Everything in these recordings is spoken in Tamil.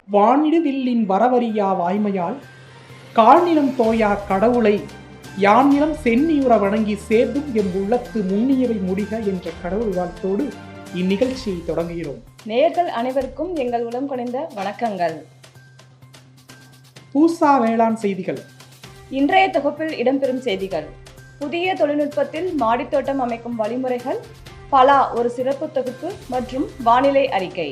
வானிடு வில்லின் வரவறியா வாய்மையால் கால்நிலம் தோயா கடவுளை யான்நிலம் சென்னியுற வணங்கி சேர்ந்தும் எம் உள்ளத்து முன்னியவை முடிக என்ற கடவுள் வாழ்த்தோடு இந்நிகழ்ச்சியை தொடங்குகிறோம். நேயர்கள் அனைவருக்கும் எங்கள் உளம் கனிந்த வணக்கங்கள். பூசா வேளாண் செய்திகள். இன்றைய தொகுப்பில் இடம்பெறும் செய்திகள்: புதிய தொழில்நுட்பத்தில் மாடித்தோட்டம் அமைக்கும் வழிமுறைகள், பலா ஒரு சிறப்பு தொகுப்பு மற்றும் வானிலை அறிக்கை.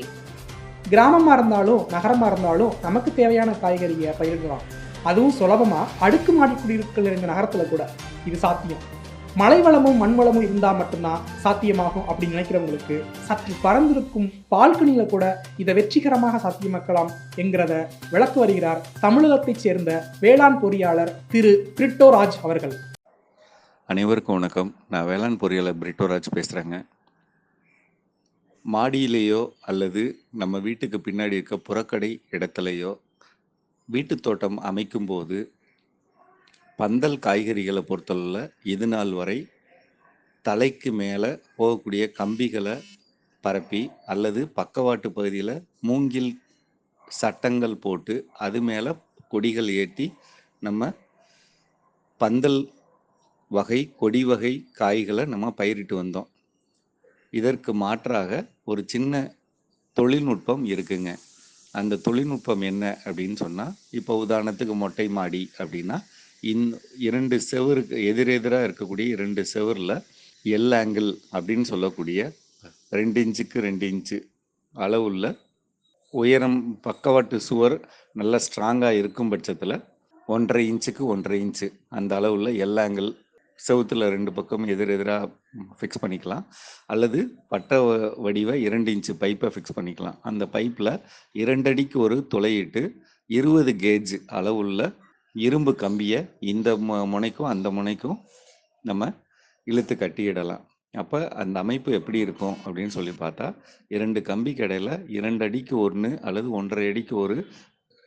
கிராமமாக இருந்தாலும் நகரமாக இருந்தாலும் நமக்கு தேவையான காய்கறியை பயிரிடலாம். அதுவும் சுலபமாக அடுக்குமாடி குடியிருப்புகள் இருந்த நகரத்தில் கூட இது சாத்தியம். மழை வளமும் மண் வளமும் இருந்தால் மட்டும்தான் சாத்தியமாகும் அப்படின்னு நினைக்கிறவங்களுக்கு சற்று பறந்திருக்கும் பால்கனியில் கூட இதை வெற்றிகரமாக சாத்தியமாக்கலாம் என்கிறத விளக்கு வருகிறார் தமிழகத்தைச் சேர்ந்த வேளாண் பொறியாளர் திரு பிரிட்டோராஜ் அவர்கள். அனைவருக்கும் வணக்கம். நான் வேளாண் பொறியாளர் பிரிட்டோராஜ் பேசுகிறேங்க. மாடியிலேயோ அல்லது நம்ம வீட்டுக்கு பின்னாடி இருக்க புறக்கடை இடத்துலையோ வீட்டு தோட்டம் அமைக்கும்போது பந்தல் காய்கறிகளை பொறுத்தளவில் இது நாள் வரை தலைக்கு மேலே போகக்கூடிய கம்பிகளை பரப்பி அல்லது பக்கவாட்டு பகுதியில் மூங்கில் சட்டங்கள் போட்டு அது மேலே கொடிகள் ஏற்றி நம்ம பந்தல் வகை கொடி வகை காய்களை நம்ம பயிரிட்டு வந்தோம். இதற்கு மாற்றாக ஒரு சின்ன தொழில்நுட்பம் இருக்குங்க. அந்த தொழில்நுட்பம் என்ன அப்படின்னு சொன்னால், இப்போ உதாரணத்துக்கு மொட்டை மாடி அப்படின்னா இரண்டு செவருக்கு எதிரெதிராக இருக்கக்கூடிய 2 செவரில் எல் ஆங்கிள் அப்படின்னு சொல்லக்கூடிய 2 இன்ச்சுக்கு 2 இன்ச்சு அளவுள்ள உயரம் பக்கவாட்டு சுவர் நல்லா ஸ்ட்ராங்காக இருக்கும் பட்சத்தில் 1.5 இன்ச்சுக்கு 1.5 இன்ச்சு அந்த அளவுள்ள எல் ஆங்கிள் செவுத்தில் 2 பக்கம் எதிரெதிராக ஃபிக்ஸ் பண்ணிக்கலாம். அல்லது பட்டை வடிவ 2 இன்ச்சு பைப்பை ஃபிக்ஸ் பண்ணிக்கலாம். அந்த பைப்பில் 2 அடிக்கு ஒரு துளையிட்டு 20 கேஜ் அளவுள்ள இரும்பு கம்பியை இந்த முனைக்கும் அந்த முனைக்கும் நம்ம இழுத்து கட்டிடலாம். அப்போ அந்த அமைப்பு எப்படி இருக்கும் அப்படின்னு சொல்லி பார்த்தா, 2 கம்பிக்கு இடையில 2 அடிக்கு 1 அல்லது 1.5 அடிக்கு ஒரு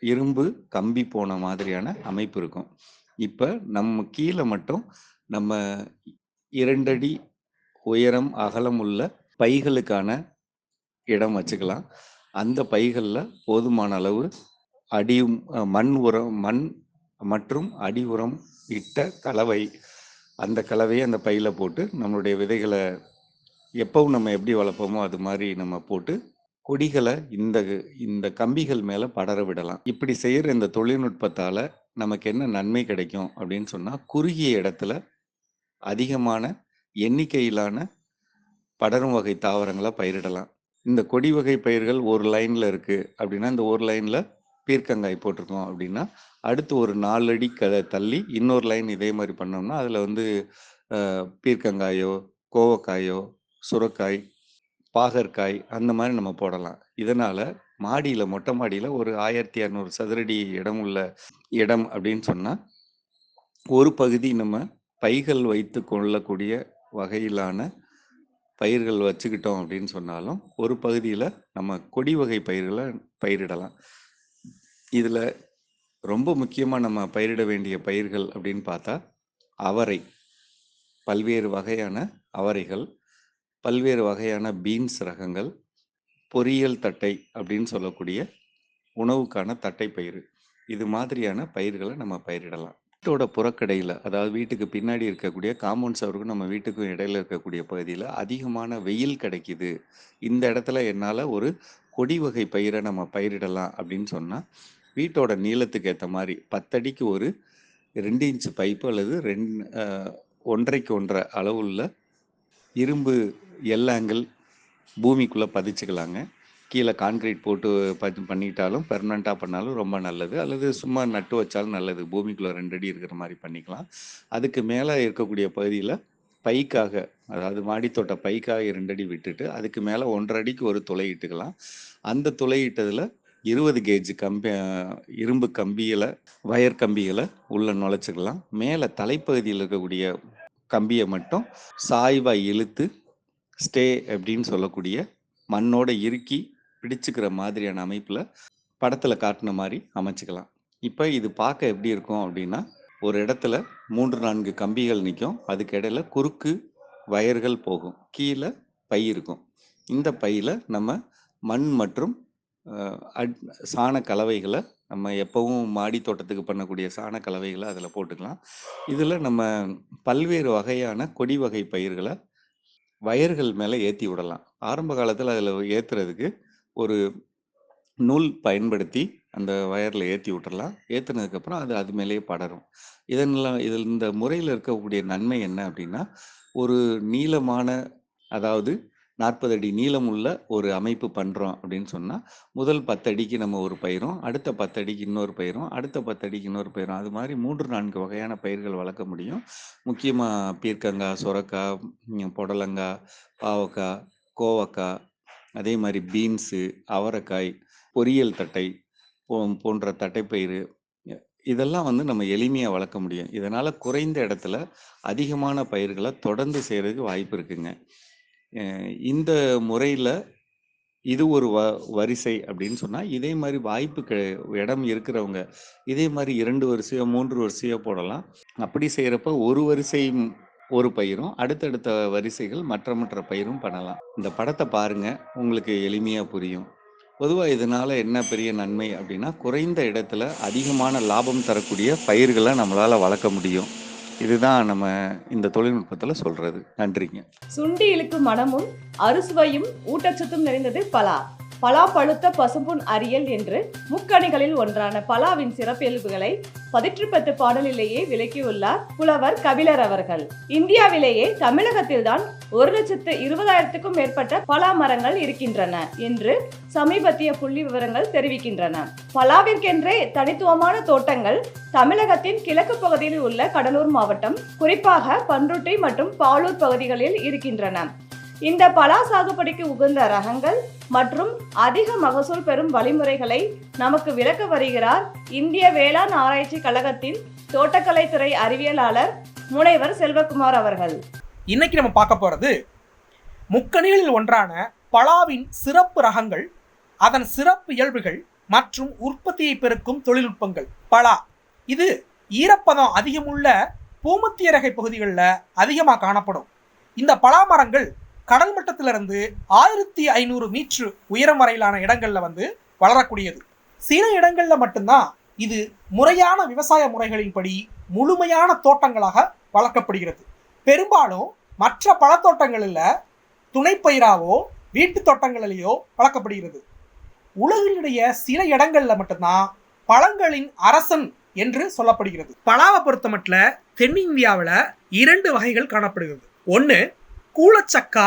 இரும்பு கம்பி போன மாதிரியான அமைப்பு இருக்கும். இப்போ நம்ம கீழே மட்டும் நம்ம 2 அடி உயரம் அகலம் உள்ள பைகளுக்கான இடம் வச்சுக்கலாம். அந்த பைகளில் போதுமான அளவு மண் மற்றும் அடி உரம் இட்ட கலவை, அந்த கலவையை அந்த பையில் போட்டு நம்மளுடைய விதைகளை எப்பவும் நம்ம எப்படி வளர்ப்போமோ அது மாதிரி நம்ம போட்டு கொடிகளை இந்த கம்பிகள் மேலே படர விடலாம். இப்படி செய்கிற இந்த தொழில்நுட்பத்தால் நமக்கு என்ன நன்மை கிடைக்கும் அப்படின்னு சொன்னால், குறுகிய இடத்துல அதிகமான எண்ணிக்கையிலான படரும் வகை தாவரங்களை பயிரிடலாம். இந்த கொடி வகை பயிர்கள் ஒரு லைனில் இருக்குது அப்படின்னா, இந்த ஒரு லைனில் பீர்க்கங்காய் போட்டிருக்கோம் அப்படின்னா, அடுத்து ஒரு 4 அடி தள்ளி இன்னொரு லைன் இதே மாதிரி பண்ணோம்னா அதில் பீர்க்கங்காயோ கோவக்காயோ சுரக்காய் பாகற்காய் அந்த மாதிரி நம்ம போடலாம். இதனால் மாடியில் மொட்டை மாடியில் ஒரு 1200 சதுரடி இடம் அப்படின்னு சொன்னால், ஒரு பகுதி நம்ம பைகள் வைத்து கொள்ளக்கூடிய வகையிலான பயிர்கள் வச்சுக்கிட்டோம் அப்படின்னு சொன்னாலும், ஒரு பகுதியில் நம்ம கொடி வகை பயிர்களை பயிரிடலாம். இதில் ரொம்ப முக்கியமாக நம்ம பயிரிட வேண்டிய பயிர்கள் அப்படின்னு பார்த்தா, அவரை, பல்வேறு வகையான அவரைகள், பல்வேறு வகையான பீன்ஸ் ரகங்கள், பொரியல் தட்டை அப்படின்னு சொல்லக்கூடிய உணவுக்கான தட்டை பயிர், இது மாதிரியான பயிர்களை நம்ம பயிரிடலாம். வீட்டோட புறக்கடையில், அதாவது வீட்டுக்கு பின்னாடி இருக்கக்கூடிய காம்பவுண்ட் சவருக்கும் நம்ம வீட்டுக்கும் இடையில இருக்கக்கூடிய பகுதியில் அதிகமான வெயில் கிடைக்குது, இந்த இடத்துல என்னால் ஒரு கொடி வகை பயிரை நம்ம பயிரிடலாம் அப்படின்னு சொன்னால், வீட்டோட நீளத்துக்கு ஏற்ற மாதிரி 10 அடிக்கு ஒரு 2 இன்ச்சு பைப்பு அல்லது 1.5க்கு 1.5 அளவுள்ள இரும்பு எல் ஆங்கிள் பூமிக்குள்ளே பதிச்சுக்கலாங்க. கீழே கான்கிரீட் போட்டு பண்ணிட்டாலும் பெர்மனண்ட்டாக பண்ணாலும் ரொம்ப நல்லது, அல்லது சும்மா நட்டு வச்சாலும் நல்லது. பூமிக்குள்ளே 2 அடி இருக்கிற மாதிரி பண்ணிக்கலாம். அதுக்கு மேலே இருக்கக்கூடிய பகுதியில் பைக்காக, அதாவது மாடித்தோட்ட பைக்காக 2 அடி விட்டுட்டு அதுக்கு மேலே 1.5 அடிக்கு ஒரு துளை இட்டுக்கலாம். அந்த துளை இட்டதில் 20 கேஜ் இரும்பு கம்பிகளை, வயர் கம்பிகளை உள்ள நுழைச்சிக்கலாம். மேலே தலைப்பகுதியில் இருக்கக்கூடிய கம்பியை மட்டும் சாய்வாக இழுத்து ஸ்டே அப்படின்னு சொல்லக்கூடிய மண்ணோட இறுக்கி பிடிச்சுக்கிற மாதிரியான அமைப்பில் படத்தில் காட்டின மாதிரி அமைச்சுக்கலாம். இப்போ இது பார்க்க எப்படி இருக்கும் அப்படின்னா, ஒரு இடத்துல 3-4 கம்பிகள் நிற்கும், அதுக்கு இடையில குறுக்கு வயர்கள் போகும், கீழே பை இருக்கும். இந்த பையில் நம்ம மண் மற்றும் சாண கலவைகளை நம்ம எப்பவும் மாடி தோட்டத்துக்கு பண்ணக்கூடிய சாண கலவைகளை அதில் போட்டுக்கலாம். இதில் நம்ம பல்வேறு வகையான கொடி வகை பயிர்களை வயர்கள் மேலே ஏற்றி விடலாம். ஆரம்ப காலத்தில் அதில் ஏற்றுறதுக்கு ஒரு நூல் பயன்படுத்தி அந்த வயரில் ஏற்றி விட்டுறலாம். ஏற்றுனதுக்கப்புறம் அது மேலேயே படரும். இதில் இந்த முறையில் இருக்கக்கூடிய நன்மை என்ன அப்படின்னா, ஒரு நீளமான, அதாவது 40 அடி நீளமுள்ள ஒரு அமைப்பு பண்ணுறோம் அப்படின்னு சொன்னால், முதல் 10 அடிக்கு நம்ம ஒரு பயிரும், அடுத்த 10 அடிக்கு இன்னொரு பயிரும், அடுத்த 10 அடிக்கு இன்னொரு பயிரும், அது மாதிரி 3-4 வகையான பயிர்கள் வளர்க்க முடியும். முக்கியமாக பீர்க்கங்காய், சொரக்காய், புடலங்காய், பாவக்காய், கோவக்காய், அதே மாதிரி பீன்ஸு, அவரைக்காய், பொரியல் தட்டை போன்ற தட்டைப்பயிறு, இதெல்லாம் நம்ம எளிமையாக வளர்க்க முடியும். இதனால் குறைந்த இடத்துல அதிகமான பயிர்களை தொடர்ந்து செய்கிறதுக்கு வாய்ப்பு இருக்குங்க. இந்த முறையில் இது ஒரு வரிசை அப்படின்னு சொன்னால், இதே மாதிரி வாய்ப்பு இடம் இருக்கிறவங்க இதே மாதிரி 2 வரிசையோ 3 வரிசையோ போடலாம். அப்படி செய்கிறப்ப ஒரு வரிசை ஒரு பயிரும், அடுத்தடுத்த வரிசைகள் மற்ற பயிரும் பண்ணலாம். இந்த படத்தை பாருங்க, உங்களுக்கு எளிமையாக புரியும். பொதுவாக இதனால என்ன பெரிய நன்மை அப்படின்னா, குறைந்த இடத்துல அதிகமான லாபம் தரக்கூடிய பயிர்களை நம்மளால வளர்க்க முடியும். இதுதான் நம்ம இந்த தொழில்நுட்பத்தில் சொல்றது. நன்றிங்க. சுண்டி இழுக்கும் மனமும் அறுசுவையும் ஊட்டச்சத்தும் நிறைந்தது பலா. பலா பழுத்த பசும்புன் அறியல் என்று முக்கணிகளில் ஒன்றான பலாவின் சிறப்பியல்புகளை 18 பாடலிலேயே விளக்கியுள்ளார் புலவர் கபிலர் அவர்கள். இந்தியாவிலேயே தமிழகத்தில்தான் 1,20,000க்கும் மேற்பட்ட பலா மரங்கள் இருக்கின்றன என்று சமீபத்திய புள்ளி விவரங்கள் தெரிவிக்கின்றன. பலாவிற்கென்றே தனித்துவமான தோட்டங்கள் தமிழகத்தின் கிழக்கு பகுதியில் உள்ள கடலூர் மாவட்டம், குறிப்பாக பண்ருட்டி மற்றும் பாலூர் பகுதிகளில் இருக்கின்றன. இந்த பலா சாகுபடிக்கு உகந்த ரகங்கள் மற்றும் அதிக மகசூல் பெறும் வழிமுறைகளை நமக்கு விளக்க வருகிறார் இந்திய வேளாண் ஆராய்ச்சி கழகத்தின் தோட்டக்கலைத்துறை அறிவியலாளர் முனைவர் செல்வகுமார் அவர்கள். இன்னைக்கு நம்ம பார்க்க போறது முக்கணிகளில் ஒன்றான பலாவின் சிறப்பு ரகங்கள், அதன் சிறப்பு இயல்புகள் மற்றும் உற்பத்தியை பெருக்கும் தொழில்நுட்பங்கள். பலா இது ஈரப்பதம் அதிகமுள்ள பூமத்திய ரகை பகுதிகளில் அதிகமாக காணப்படும். இந்த பலா மரங்கள் கடல் மட்டத்திலிருந்து 1500 மீட்டர் உயரம் வரையிலான இடங்கள்ல வளரக்கூடியது. சில இடங்கள்ல மட்டும்தான் இது முறையான விவசாய முறைகளின்படி முழுமையான தோட்டங்களாக வளர்க்கப்படுகிறது. பெரும்பாலும் மற்ற பழத்தோட்டங்களில் துணைப்பயிராவோ வீட்டு தோட்டங்களிலேயோ வளர்க்கப்படுகிறது. உலகினுடைய சில இடங்கள்ல மட்டும்தான் பழங்களின் அரசன் என்று சொல்லப்படுகிறது. பலாவை பொறுத்த மட்டும் தென்னிந்தியாவில் 2 வகைகள் காணப்படுகிறது. ஒன்று கூலச்சக்கா,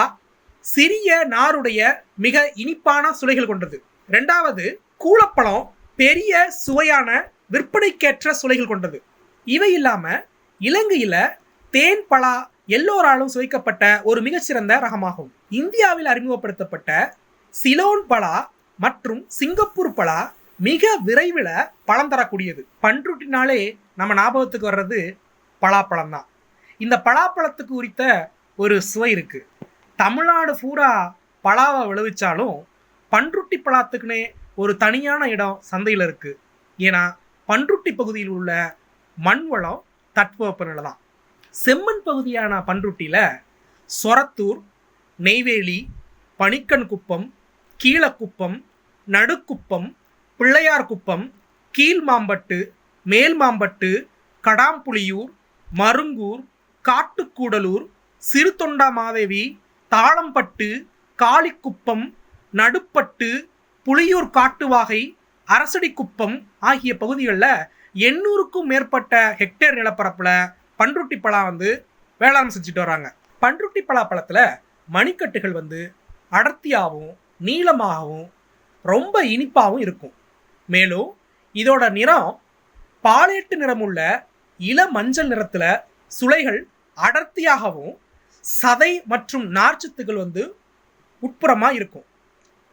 சிறிய நாருடைய மிக இனிப்பான சுளைகள் கொண்டது. 2வது கூலப்பழம், பெரிய சுவையான விற்பனைக்கேற்ற சுளைகள் கொண்டது. இவை இல்லாம இலங்கையில தேன் பலா எல்லோராலும் சுவைக்கப்பட்ட ஒரு மிகச்சிறந்த ரகமாகும். இந்தியாவில் அறிமுகப்படுத்தப்பட்ட சிலோன் பலா மற்றும் சிங்கப்பூர் பலா மிக விரைவில் பழம் தரக்கூடியது. பண்ருட்டினாலே நம்ம ஞாபகத்துக்கு வர்றது பலாப்பழம் தான். இந்த பலாப்பழத்துக்கு உரித்த ஒரு சுவை இருக்கு. தமிழ்நாடு பூரா பலாவை விளைவிச்சாலும் பண்ருட்டி பழத்துக்குன்னே ஒரு தனியான இடம் சந்தையில் இருக்கு. ஏன்னா பண்ருட்டி பகுதியில் உள்ள மண் வளம் தட்பவெப்பநிலை தான். செம்மண் பகுதியான பண்ருட்டியில் சொரத்தூர், நெய்வேலி, பணிக்கன்குப்பம், கீழக்குப்பம், நடுக்குப்பம், பிள்ளையார்குப்பம், கீழ்மாம்பட்டு, மேல்மாம்பட்டு, கடாம்புலியூர், மருங்கூர், காட்டுக்கூடலூர், சிறுதொண்டாமாதேவி, தாளம்பட்டு, காளிக்குப்பம், நடுப்பட்டு, புலியூர் காட்டுவாகை, அரசடிக்குப்பம் ஆகிய பகுதிகளில் 800க்கும் மேற்பட்ட ஹெக்டேர் நிலப்பரப்பில் பண்ருட்டி பலா வேளாண் செஞ்சுட்டு வராங்க. பண்ருட்டி பலாப்பழத்தில் மணிக்கட்டுகள் அடர்த்தியாகவும் நீளமாகவும் ரொம்ப இனிப்பாகவும் இருக்கும். மேலும் இதோட நிறம் பாலேட்டு நிறமுள்ள இள மஞ்சள் நிறத்தில், சுளைகள் அடர்த்தியாகவும் சதை மற்றும் நார்ச்சத்துக்கள் உட்புறமாக இருக்கும்.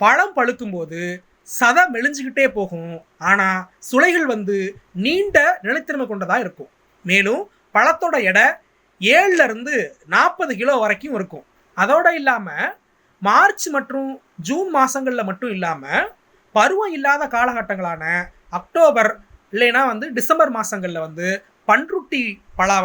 பழம் பழுக்கும்போது சதை மெலிஞ்சுக்கிட்டே போகும். ஆனால் சுளைகள் நீண்ட நிலைத்திறமை கொண்டதாக இருக்கும். மேலும் பழத்தோட எடை 7லிருந்து 40 கிலோ வரைக்கும் இருக்கும். அதோடு இல்லாமல் மார்ச் மற்றும் ஜூன் மாதங்களில் மட்டும் இல்லாமல் பருவம் இல்லாத காலகட்டங்களான அக்டோபர் இல்லைன்னா டிசம்பர் மாதங்களில் பண்ருட்டி பலா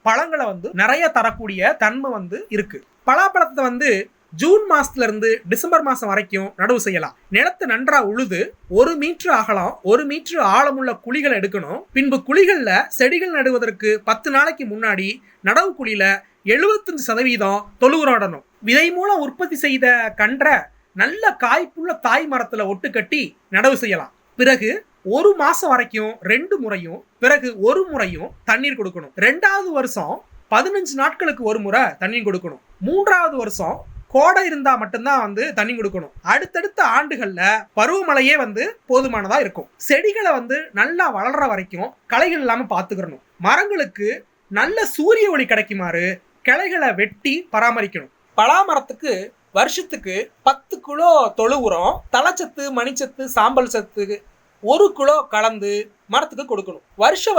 பழங்களை நிறைய தரக்கூடிய தன்மை இருக்கு. பலாப்பழத்தை ஜூன் மாசத்துல இருந்து டிசம்பர் மாசம் வரைக்கும் நடவு செய்யலாம். நிலத்தை நன்றா உழுது 1 மீட்டர் அகலம் 1 மீட்டர் ஆழமுள்ள குழிகள் எடுக்கணும். பின்பு குழிகள்ல செடிகள் நடுவதற்கு 10 நாளைக்கு முன்னாடி நடவு குழியில 75% தொழு உரம் இடணும். விதை மூலம் உற்பத்தி செய்த கன்றை நல்ல காய்ப்புள்ள தாய் மரத்துல ஒட்டு கட்டி நடவு செய்யலாம். பிறகு 1 மாசம் வரைக்கும் 2 முறையும் பிறகு 1 முறையும் தண்ணீர் கொடுக்கணும். 2வது வருஷம் 15 நாட்களுக்கு ஒரு முறை தண்ணீர் கொடுக்கணும். 3வது வருஷம் கோடை இருந்தா மட்டும்தான் தண்ணி கொடுக்கணும். அடுத்தடுத்த ஆண்டுகள்ல பருவமழையே போதுமானதா இருக்கும். செடிகளை நல்லா வளர்ற வரைக்கும் களைகள் இல்லாம பாத்துக்கிறணும். மரங்களுக்கு நல்ல சூரிய ஒளி கிடைக்குமாறு கிளைகளை வெட்டி பராமரிக்கணும். பலாமரத்துக்கு வருஷத்துக்கு 10 கிலோ தொழு உரம், தழைச்சத்து, மணிச்சத்து, சாம்பல் சத்து 1 கிலோ கலந்து மரத்துக்கு கொடுக்கணும். வருஷம்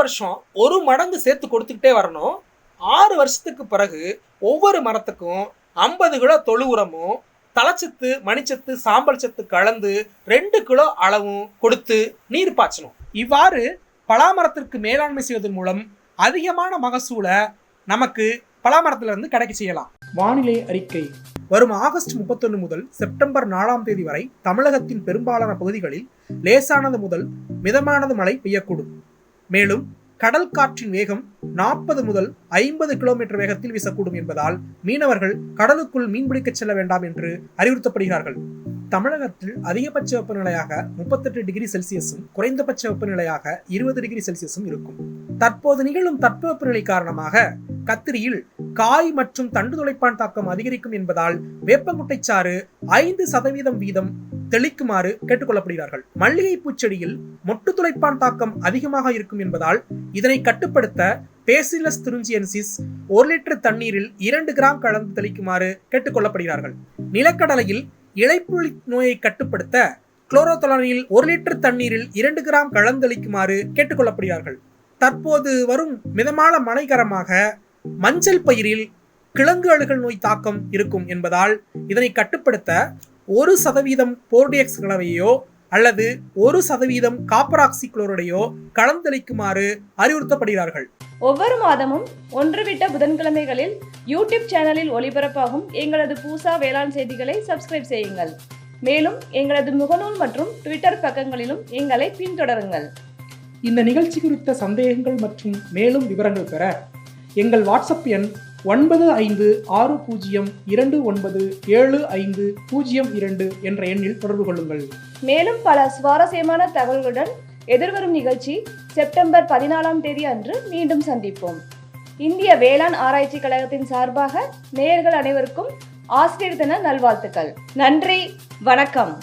1 மடங்கு சேர்த்து கொடுத்துக்கிட்டே வரணும். 6 வருஷத்துக்கு பிறகு ஒவ்வொரு மரத்துக்கும் 50 கிலோ தொழு உரமும், தழைச்சத்து, மணிச்சத்து, சாம்பல் சத்து கலந்து 2 கிலோ அளவும் கொடுத்து நீர் பாய்ச்சணும். இவ்வாறு பலாமரத்திற்கு மேலாண்மை செய்வதன் மூலம் அதிகமான மகசூலை நமக்கு பலாமரத்திலிருந்து கிடைக்க செய்யலாம். வானிலை அறிக்கை. வரும் ஆகஸ்ட் 31 முதல் செப்டம்பர் 4ஆம் தேதி வரை தமிழகத்தின் பெரும்பாலான பகுதிகளில் லேசானது முதல் மிதமானது மழை பெய்யக்கூடும். மேலும் கடல் காற்றின் வேகம் 40 முதல் 50 கிலோமீட்டர் வேகத்தில் வீசக்கூடும் என்பதால் மீனவர்கள் கடலுக்குள் மீன்பிடிக்க செல்ல வேண்டாம் என்று அறிவுறுத்தப்படுகிறார்கள். தமிழகத்தில் அதிகபட்ச வெப்பநிலையாக 38 டிகிரி செல்சியஸும் குறைந்தபட்ச வெப்பநிலையாக 20 டிகிரி செல்சியஸும் இருக்கும். தற்போது நிகழும் தட்பவெப்பநிலை காரணமாக கத்திரியில் காய் மற்றும் தண்டு துளைப்பான் தாக்கம் அதிகரிக்கும் என்பதால் வேப்பங்குட்டைச்சாறு 5% வீதம் தெளிக்குமாறு கேட்டுக்கொள்ளப்படுகிறார்கள். மல்லிகை பூச்செடியில் மொட்டு துளைப்பான் தாக்கம் அதிகமாக இருக்கும் என்பதால் இதனை கட்டுப்படுத்த பேசிலஸ் துரிஞ்சியன்சிஸ் 1 லிட்டர் தண்ணீரில் 2 கிராம் கலந்து தெளிக்குமாறு கேட்டுக்கொள்ளப்படுகிறார்கள். நிலக்கடலையில் இலைப்புள்ளி நோயை கட்டுப்படுத்த குளோரோதொலனில் 1 லிட்டர் தண்ணீரில் 2 கிராம் கலந்தளிக்குமாறு கேட்டுக்கொள்ளப்படுகிறார்கள். தற்போது வரும் மிதமான மழை காரணமாக மஞ்சள் பயிரில் கிழங்கு அழுகல் நோய் தாக்கம் இருக்கும் என்பதால் இதனை கட்டுப்படுத்த 1% போர்டிஎக்ஸ் கலவையோ அல்லது 1% காப்பராக்சி குளோரைடையோ கலந்தளிக்குமாறு அறிவுறுத்தப்படுகிறார்கள். ஒவ்வொரு மாதமும் ஒன்றுவிட்ட புதன்கிழமைகளில் யூடியூப் சேனலில் ஒளிபரப்பாகும் எங்களது பூசா வேளாண் செய்திகளை சப்ஸ்கிரைப் செய்யுங்கள். மேலும் எங்களது முகநூல் மற்றும் ட்விட்டர் பக்கங்களிலும் எங்களை பின்தொடருங்கள். இந்த நிகழ்ச்சி குறித்த சந்தேகங்கள் மற்றும் மேலும் விவரங்கள் பெற எங்கள் வாட்ஸ்அப் எண் 9560297502 என்ற எண்ணில் தொடர்பு கொள்ளுங்கள். மேலும் பல சுவாரஸ்யமான தகவல்களுடன் எதிர்வரும் நிகழ்ச்சி செப்டம்பர் 14ஆம் தேதி அன்று மீண்டும் சந்திப்போம். இந்திய வேளாண் ஆராய்ச்சி கழகத்தின் சார்பாக நேயர்கள் அனைவருக்கும் ஆசிரியர் தின நல்வாழ்த்துக்கள். நன்றி, வணக்கம்.